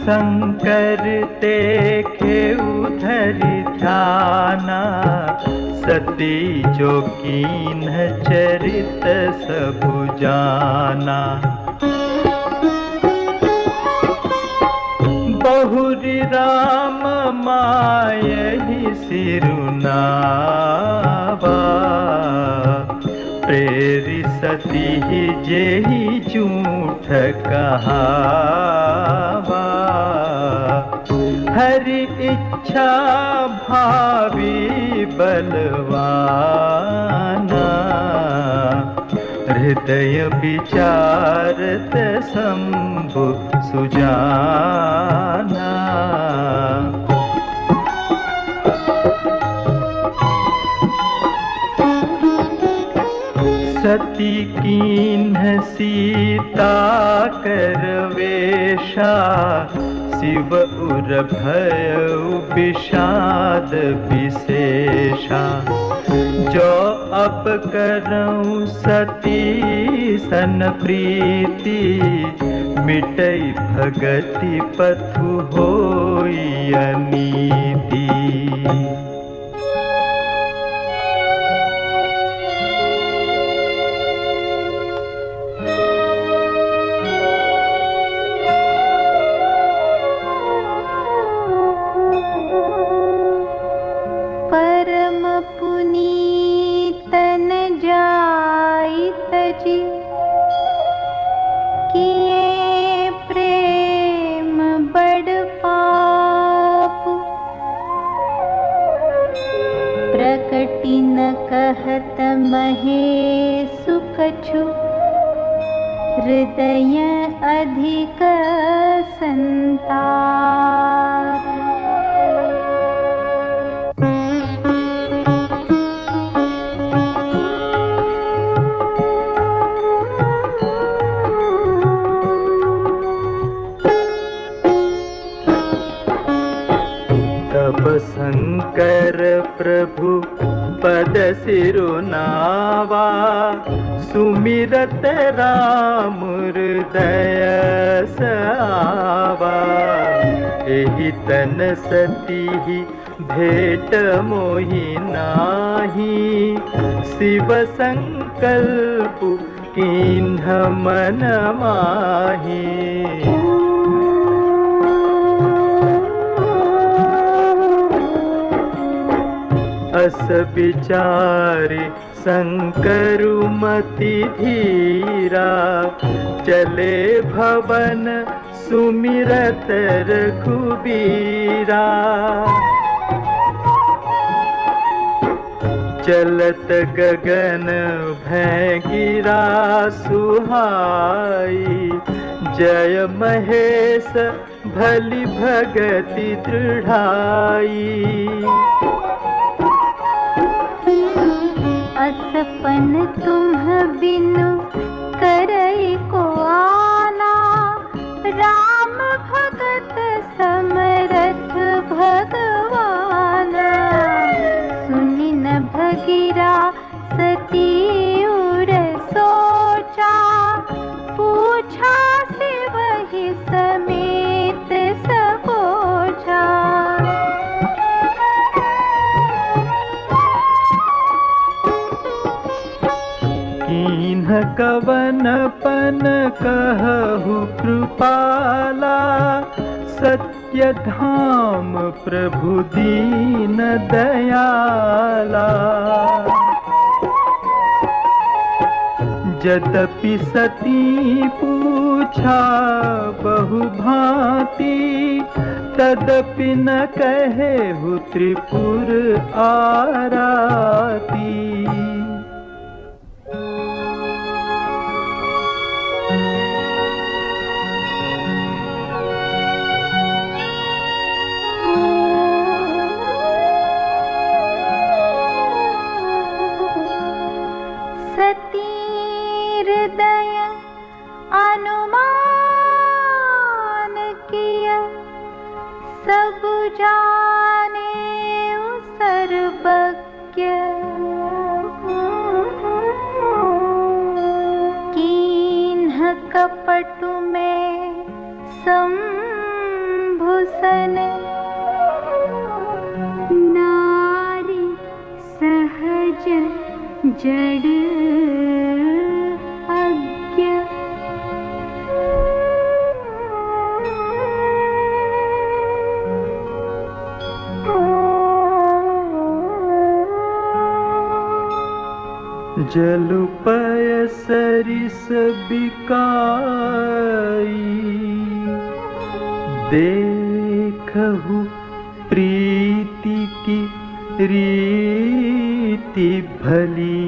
शंकर देखे उधरि ध्याना, सती जो कीन्ह चरित सबु जाना। बहुरी राम मायहि सिरुनावा, प्रेरि सती जेहि झूठ कहावा। हरि इच्छा भावी बलवाना, हृदय विचारत शंभु सुजाना। सती कीन्ह सीता कर वेशा, शिव उर भयउ विषाद विशेषा। जो अब करऊं सती सन प्रीति, मिटई भगति पथु होई अनीति। परम पुनीतन जाइत जी, किए प्रेम बड़ पाप। प्रकटि न कहत महेशु कछु, हृदय अधिक संताप। तब शंकर प्रभु पद सिरुनावा, सुमिरत राम हृदय सावा। एहि तन सती भेट मोहि नाही, शिव संकल्प कीन्ह मन माही। अस विचारि शंकरु मति धीरा, चले भवन सुमिरत रघुबीरा। चलत गगन भय गिरा सुहाई, जय महेश भली भगति दृढ़ाई। असपन तुम बिनु करई को आना, राम भगत समरथ भगवाना। सुनि न भगीरा सती उर सोचा, पूछा से वही समेत सबोझा। कीन्ह कवन पन कहु कृपाला, सत्य धाम प्रभु दीन दयाला। यद्यपि सती पूछा बहु भांति, तदपि न कहेहु त्रिपुर आराती। सती हृदय अनुमान किया, सब जाने सर्वज्ञ। कीन्ह कपट में संभल सन नारी सहज जड़ अज्ञ जलुपय सरिस बिकाई देखहु प्रीति की रीति भली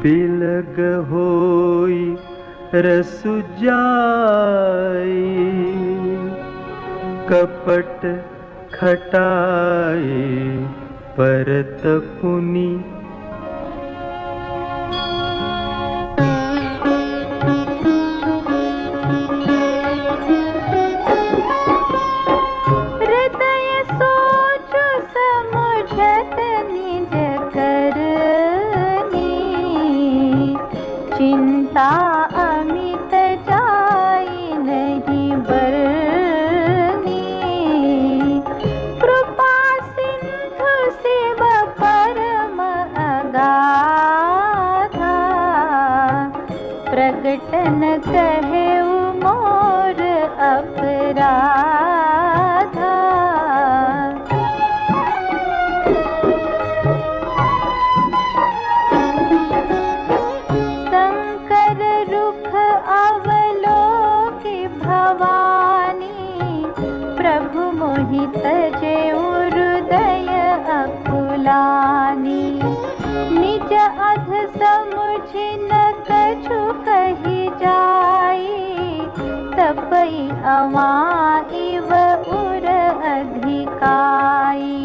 बिलग होई रसु जाई कपट खटाई परत पुनि चिंता अमित जाई नहीं बरनी कृपा सिंधु शिव परम अगाधा प्रगट न कहे मोर अपराधा प्रभु मोहित जे हृदय अकुलानी निज अध समुझ न कछु कही जाई तपई अवाइव उर अधिकाई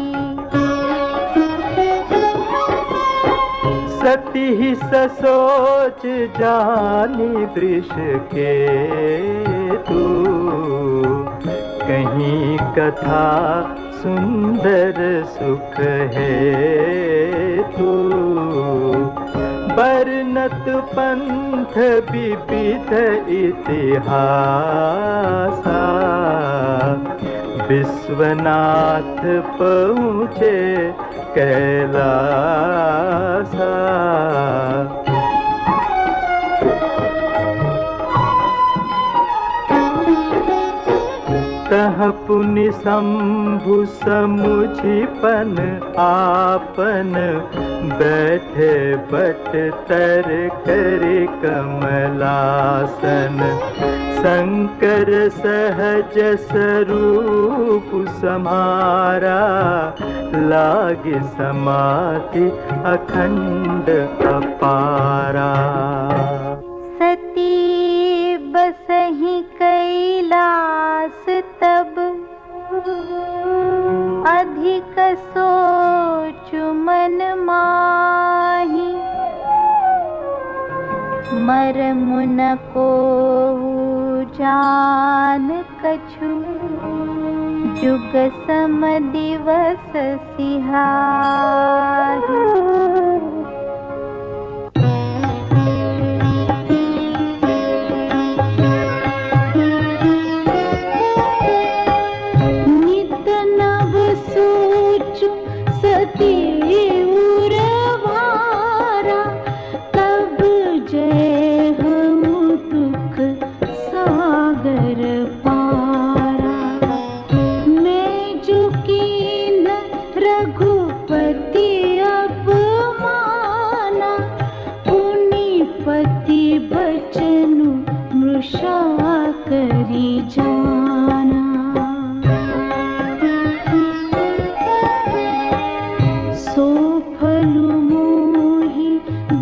सती ससोच जानी वृष के तू कहीं कथा सुंदर सुख है तू वर्णत पंथ विविध इतिहासा विश्वनाथ पहुँचे कैलासा तह पुनि शंभु समुझिपन आपन बैठे बट तर करे कमलासन शंकर सहज स्वरूप समारा लागे समाधि अखंड अपारा सती बसहि कैलास तब अधिक सोचु मन माही मरम न को जान कछु जुग सम दिवस सिहाही बचनु मृषा करी जाना सो फलु मोहि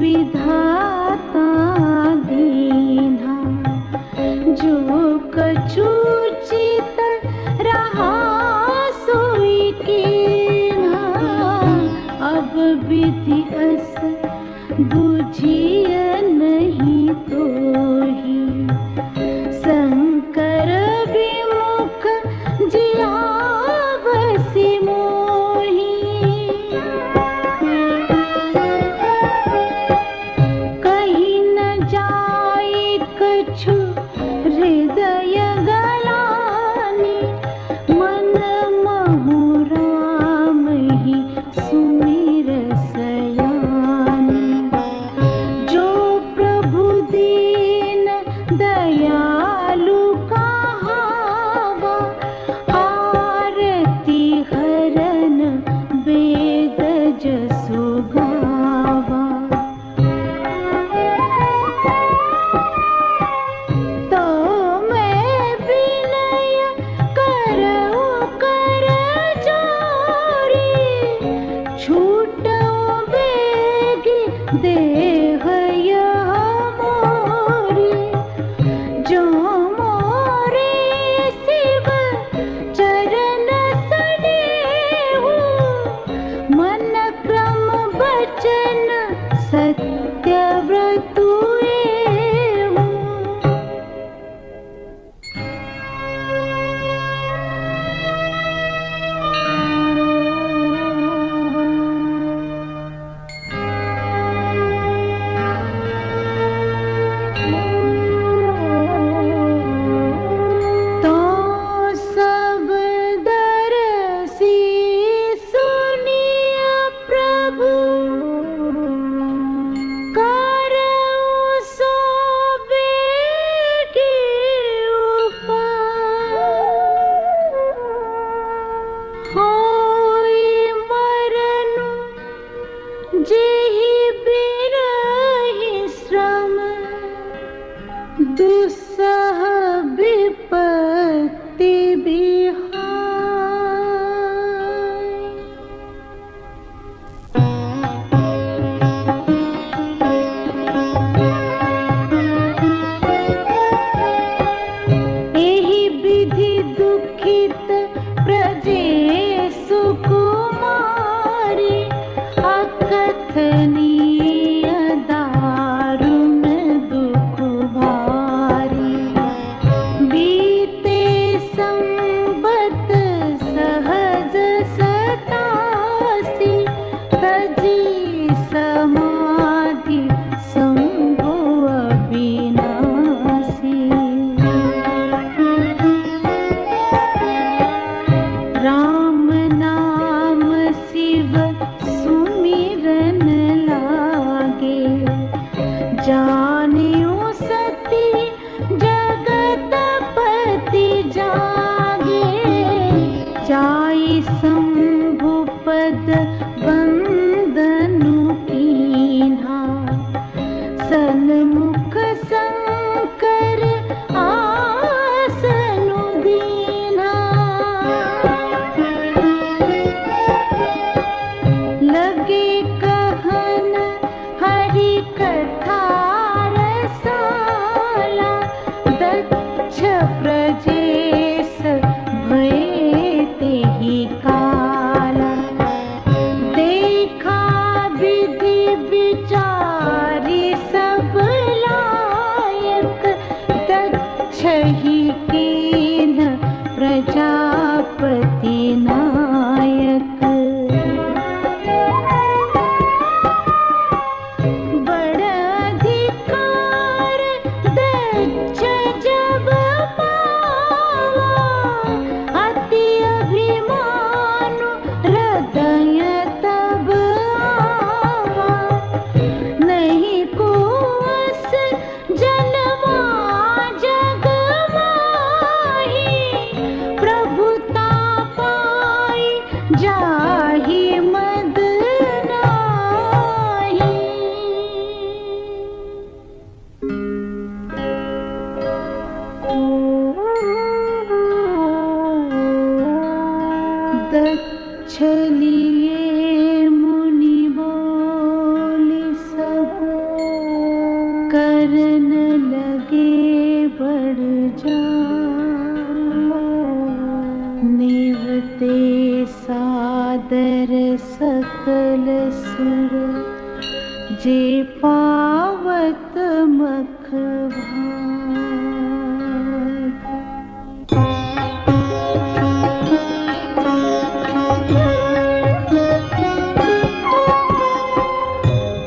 विधाता दीना जो कछु चित रहा सोई कीना अब विधि अस बुझिय नहीं तो ही शंकर विमुख जियावसि मोही कहीं न जाए कछु हृदय गलाना देह यह मोरी, जो मोरे शिव चरण सनेहु, मन क्रम वचन सत्य व्रतु एवं। तो सब दरसी सुनिया प्रभु, करऊ सो बेगी उपाय। होई मरनु जेहि बिरहि श्रम, दुस्सह विपत्ति बिहाय। एहि विधि दुखित प्रजेशु कुमारी, अकथनीय दारुण दुख भारी। बीते संबत सहज सतासी, तजी समाधि शंभु अविनाशी। राम नाम शिव सुमिरन लागे, जानियो सती जगतपति जागे। जाई शंभु पद वंदनु कीन्हा, सन्मुख शंकर आसनु दीन्हा। लगे कहन हरि कथा रसाला, दक्ष प्रजेश भये तेहि काला। देखा विधि विचारी सब लायक, दक्ष ही कीन प्रजापति नायक। बड़ अधिकार दक्ष जब पावा, अति अभिमानु हृदय तब आवा। नहीं को अस जनवा जग माही, प्रभुता पाई जाहि मद नाही। दक्ष लिए मुनि बोले सब, करन लगे बढ़ जान। निवते सादर सकल सुर, जे पावत मख भाग।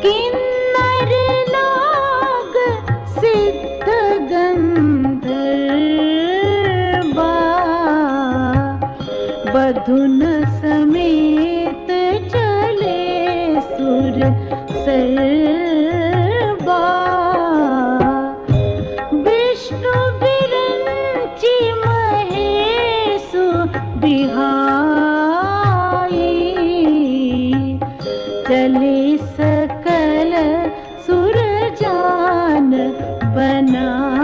किन्नर नाग सिद्ध गंधर्वा, बधुन समेत चले सुर सर्वा। विष्णु विरंचि महेशु बिहाई, चले सकल सुर जान बनाई।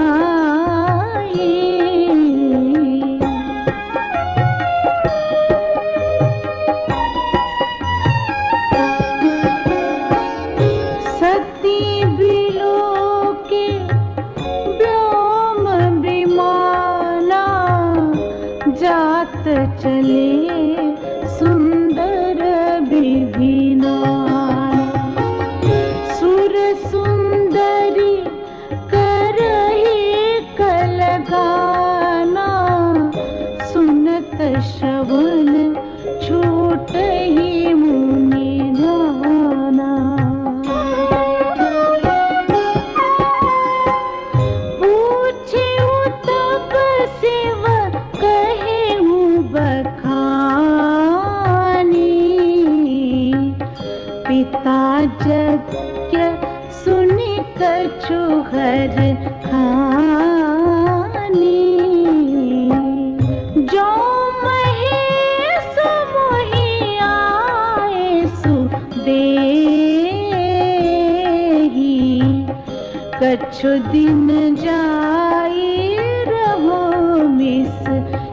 कछु हर खानी। जो महेश मोहि आए सु देहि, कछु दिन जाई रहो मिस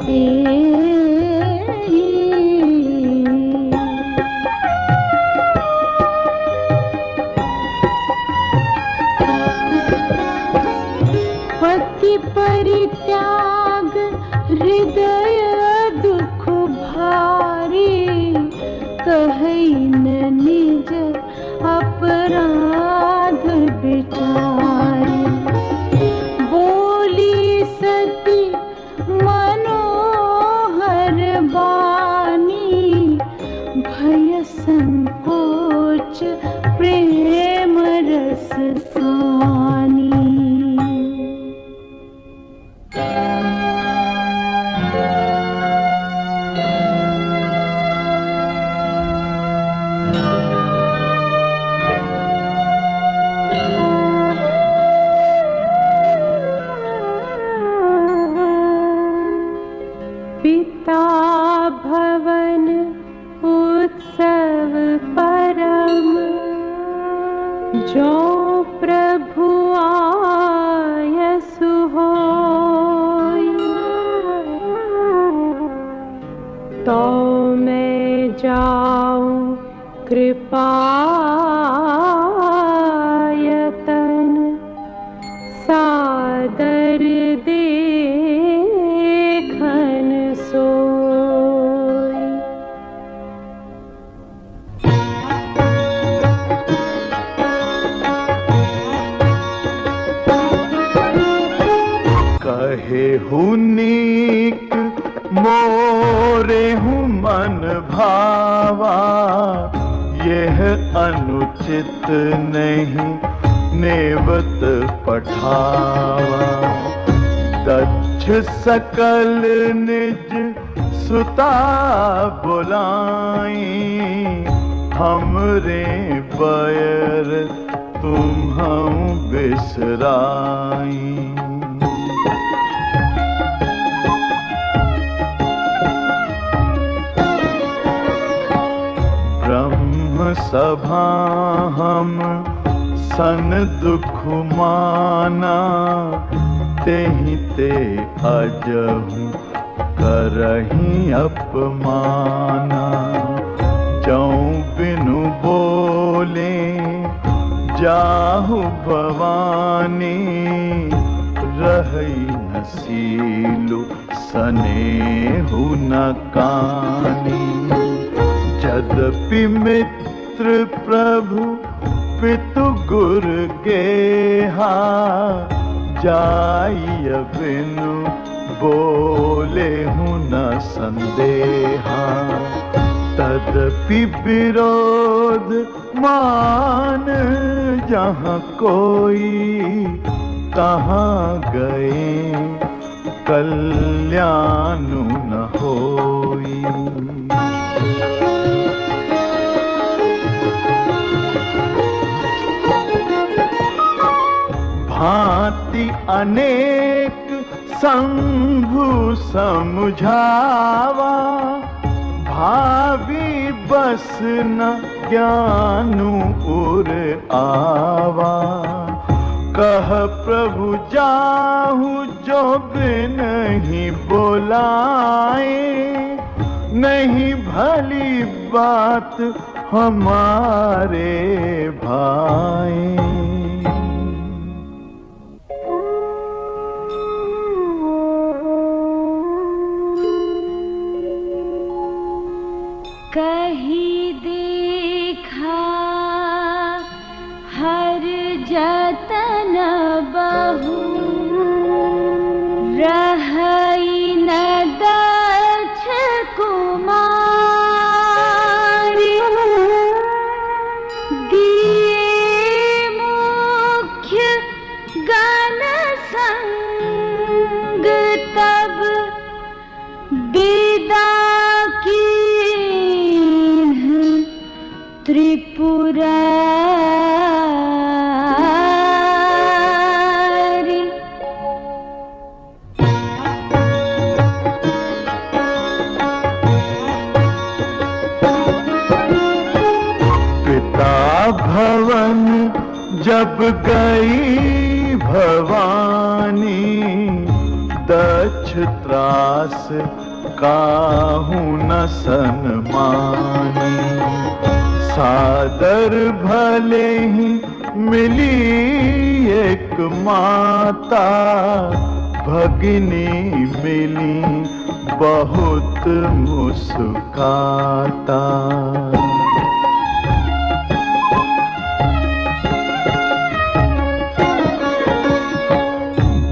एहि। पति परित्याग हृदय दुख भारी, कहै न निज अपराध बिचारी। बोली सती मनोहर बानी, भय संकोच प्रेम रस सानी। पिता भवन उत्सव परम, जो प्रभु आयसु होय। तो मैं जाऊं कृपायतन, सादर देखन सोय। कहे हूँ नीक मोरे हूँ मन भावा, यह अनुचित नहीं नेवत पठावा। दक्ष सकल निज सुता बुलाई, हमरे बैर तुम्हं बिसराई। ब्रह्म सभा हम सन दुख माना, तेहि ते अजहु करहि अपमाना। जौं बिनु बोले जाहु भवानी, रहै न सीलु सनेहु न कानी। यद्यपि मित्र प्रभु पितु गुर गेहा, जाई बिनु बोले हूँ न संदेहा। तदपि विरोध मान जहाँ कोई, तहाँ गए कल्याण न होई। भांति अनेक शंभु समझावा, भावी बस न ज्ञानु उर आवा। कह प्रभु जाहु जो बिनहि बोलाए, नहीं भली बात हमारे भाई। कही देखा हर जतन बहु, रहई न दक्ष कुमारी। दिए मुख्य गण संग तब, विदा की त्रिपुरारी। भवन जब गई भवानी, दक्ष त्रास काहू न सन्मानी। सादर भले ही मिली एक माता, भगिनी मिली बहुत मुस्काता।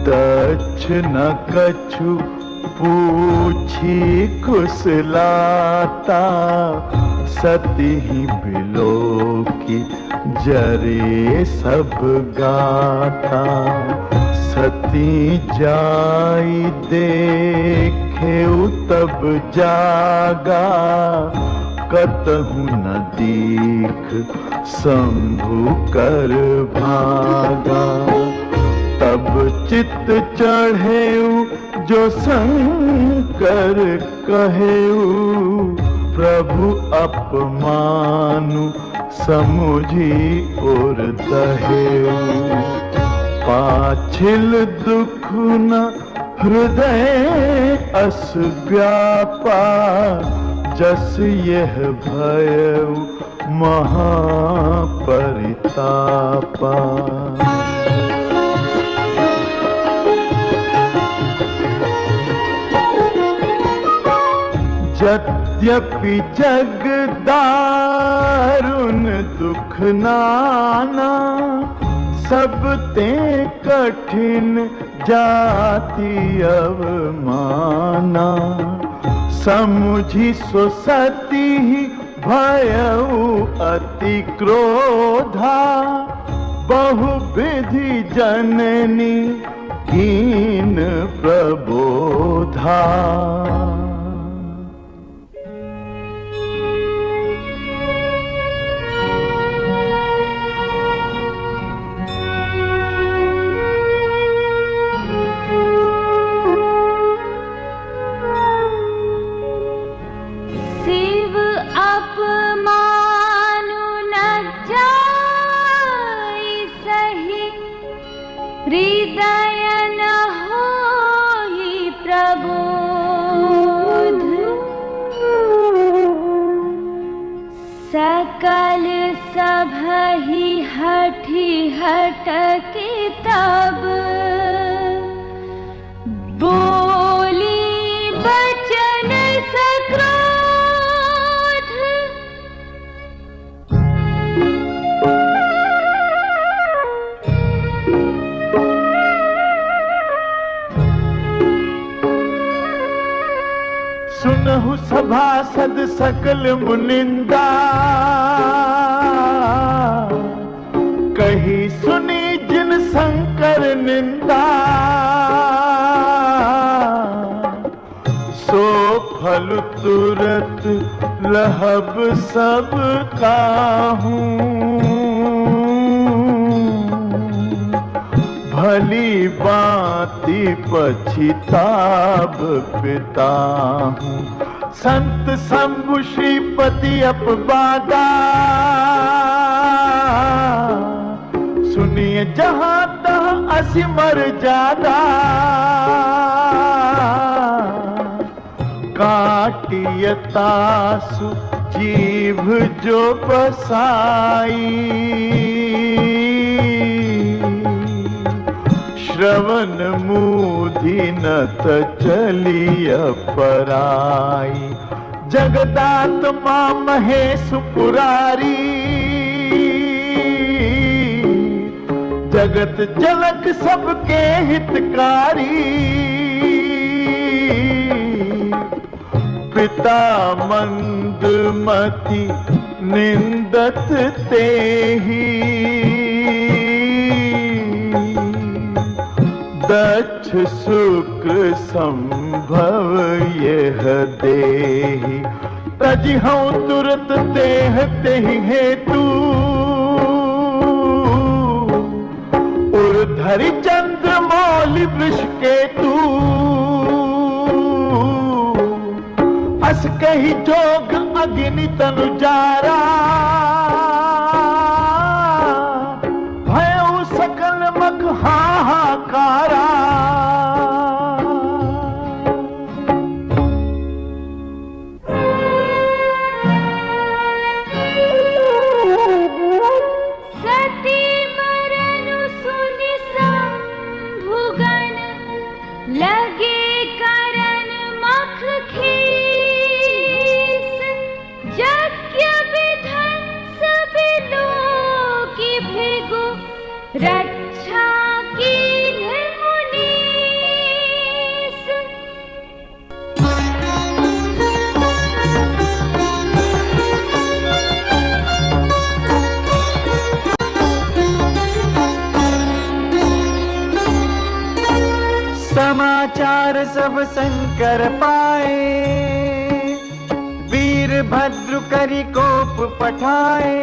दक्ष न कछु पूछी कुशलाता, सती ही बिलो की जरे सब गाता। सती जाई देखे तब जागा, कतहु न दीख शंभु कर भागा। तब चित्त चढ़ेऊ जो शंकर कहेऊ, प्रभु अपमानु समुझी और दहेऊ। पाछिल दुख न हृदय अस व्यापा, जस यह भयऊ महापरितापा। यद्यपि जग दारुण दुख नाना, सब ते कठिन जाति अवमाना। समुझी सो सती भयऊ अति क्रोधा, बहुविधि जननी कीन प्रबोधा। हृदय न होई प्रबोध, सकल सबहि हठी हटके तब, बोली बचन सक्रोध। सुनहु सभासद सकल मुनिंदा, कही सुनी जिन शंकर निंदा। सो फल तुरत लहब सब काहूं, भली बाती पछिताब पिता हूँ। संत शंभु श्रीपति अपवादा, सुनिए जहाँ तहाँ असिमर जादा। काटियतासु जीभ जो बसाई, श्रवण मूधिनत चलिय पराई। जगदात्मा महेश पुरारी, जगत जनक सबके हितकारी। पिता मंदमति निंदत तेहि, दक्ष शुक्र संभव यह देहि। तजिहौं तुरत देह तेहि हेतु, उर्धरि चंद्र मौलि वृष केतु। अस कही जोग अग्नि तनु जारा, यज्ञ विध्वंस विलोकी भृगु रक्षा कीन्ह मुनीस। समाचार सब शंकर पाए, वीरभद्र करि कोप पठाए।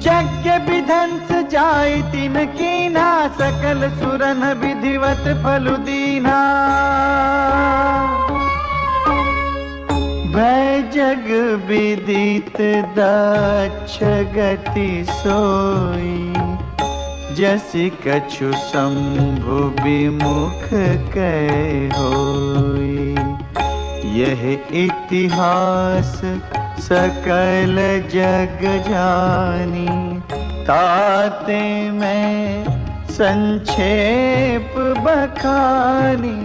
यज्ञ विध्वंस जाय तिन कीना, सकल सुरन विधिवत फलु दीना। भय जग विदित दक्ष गति सोई, जस कछु शंभु विमुख कह होई। यह इतिहास सकल जग जानी, ताते मैं संक्षेप बखानी।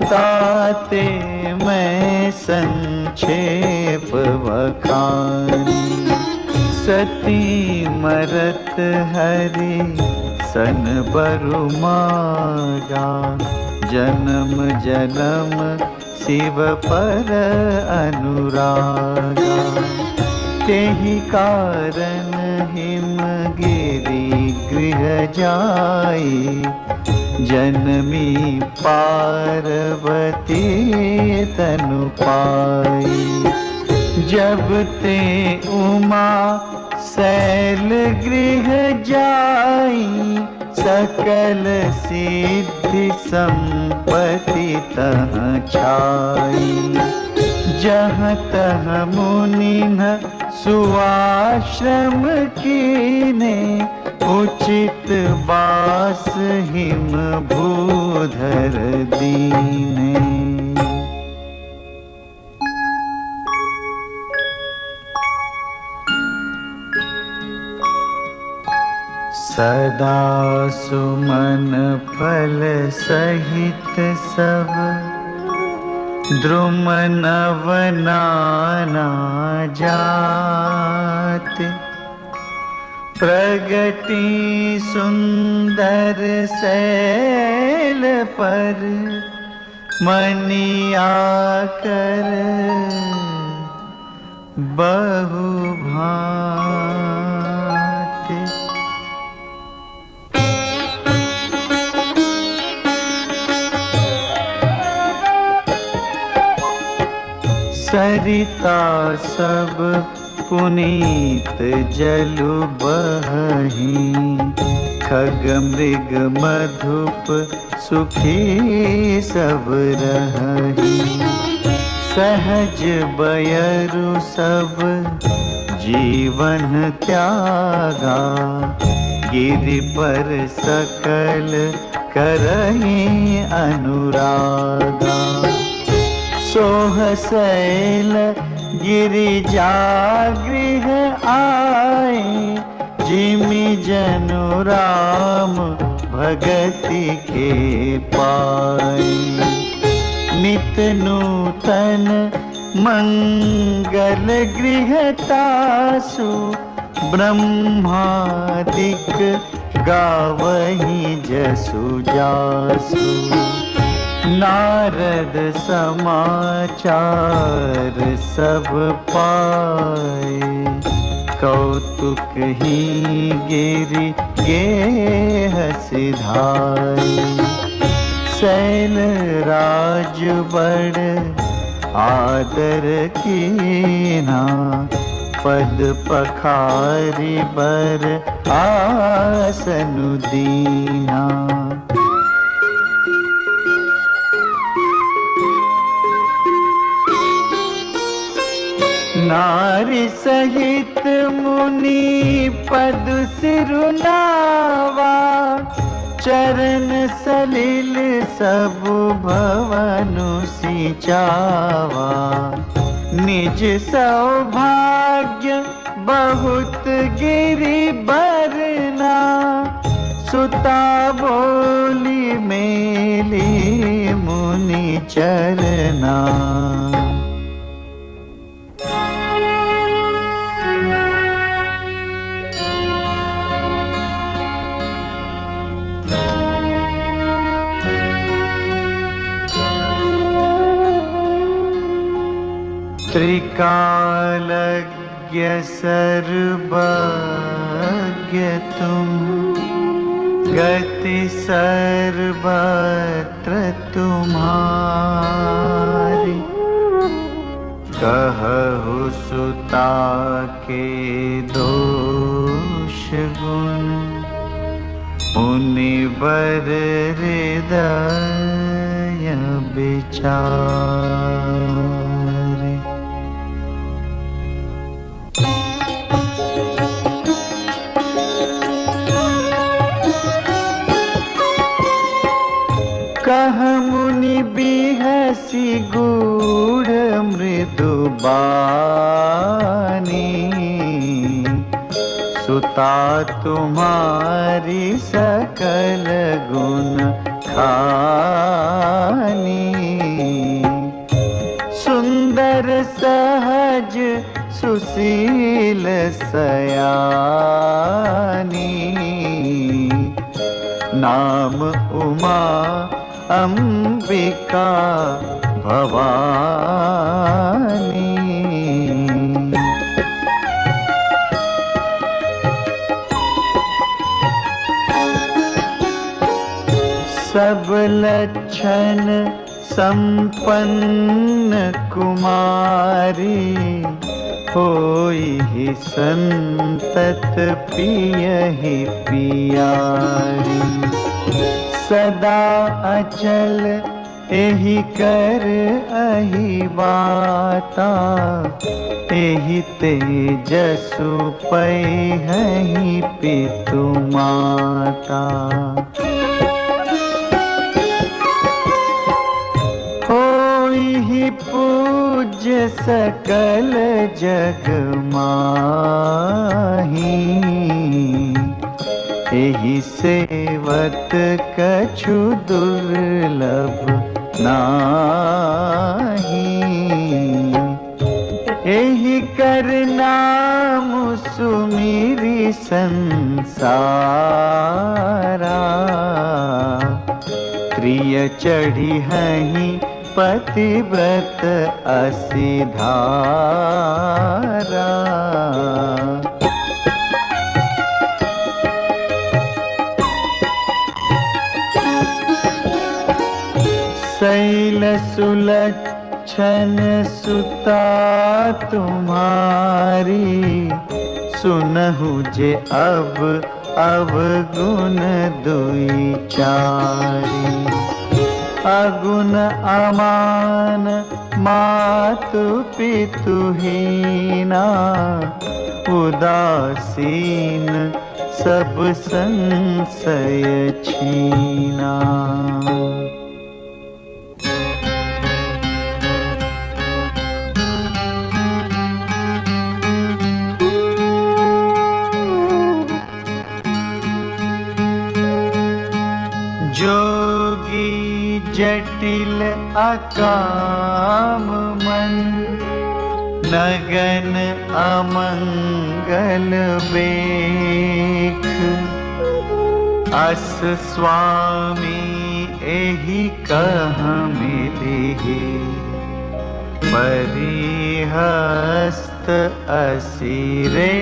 ताते मैं संक्षेप बखानी। सती मरत हरि सन बरु मागा, जन्म जन्म शिव पर अनुरागा। तेहि कारण हिमगिरि गृह जाई, जनमी पार्वती तनु पाई। जब ते उमा शैल गृह जाई, सकल सिद्धि संपत्ति तह छाई। जहाँ तह मुनि न सुआश्रम कीने, उचित बास हिम भूधर दीने। सदा सुमन फल सहित सब, द्रुम नव नाना जात। प्रगति सुंदर शैल पर, मनिया कर बहु भांति। सरिता सब पुनीत जलु बही, खग मृग मधुप सुखी सब रही। सहज बयरु सब जीवन त्यागा, गिरि पर सकल करहि अनुरागा। सोह शैल गिरिजा गृह आए, जिमि जनु राम भगति के पाए। नित नूतन मंगल गृह तासु, ब्रह्मादिक गावहि जसु जासु। नारद समाचार सब पाए, कौतुक ही गिरि गेह सिधाई। शैल राज बड़ आदर कीना, पद पखारी बर आसनु दीना। नारी सहित मुनि पद सिरुनावा, चरण सलिल सब भवनु सिंचावा। निज सौभाग्य बहुत गिरि बरना, सुता बोली मेली मुनि चरना। त्रिकालज्ञ सर्वज्ञ तुम, गति सर्वत्र तुम्हारी। कहु सुता के दोष गुण, मुनिवर हृदय विचारे। कह मुनि बिहसी गूढ़ मृदु बानी, सुता तुम्हारी सकल गुण खानी। सुंदर सहज सुशील सयानी, नाम उमा अंबिका भवानी। सब लक्षण संपन्न कुमारी, होई संतत पियहि पियारी। सदा अचल एहि कर अहि बाता, एहि तेजसु पैहि पितु माता। होई पूज्य सकल जग माही, एहि सेवत कछु दुर्लभ नाही। एहि कर नाम सुमिरि संसारा, प्रिय चढ़ी हहीं पतिव्रत असिधारा। शैल सुलक्षण सुता तुम्हारी, सुनहु जे अब अवगुण दुई चारी। अगुण अमान मातु पितु हीना, उदासीन सब संशय छीना। जोगी जटिल अकाम मन, नगन अमंगल बेख। अस स्वामी एहि कह मिलिहि, परिहस्त असिरे।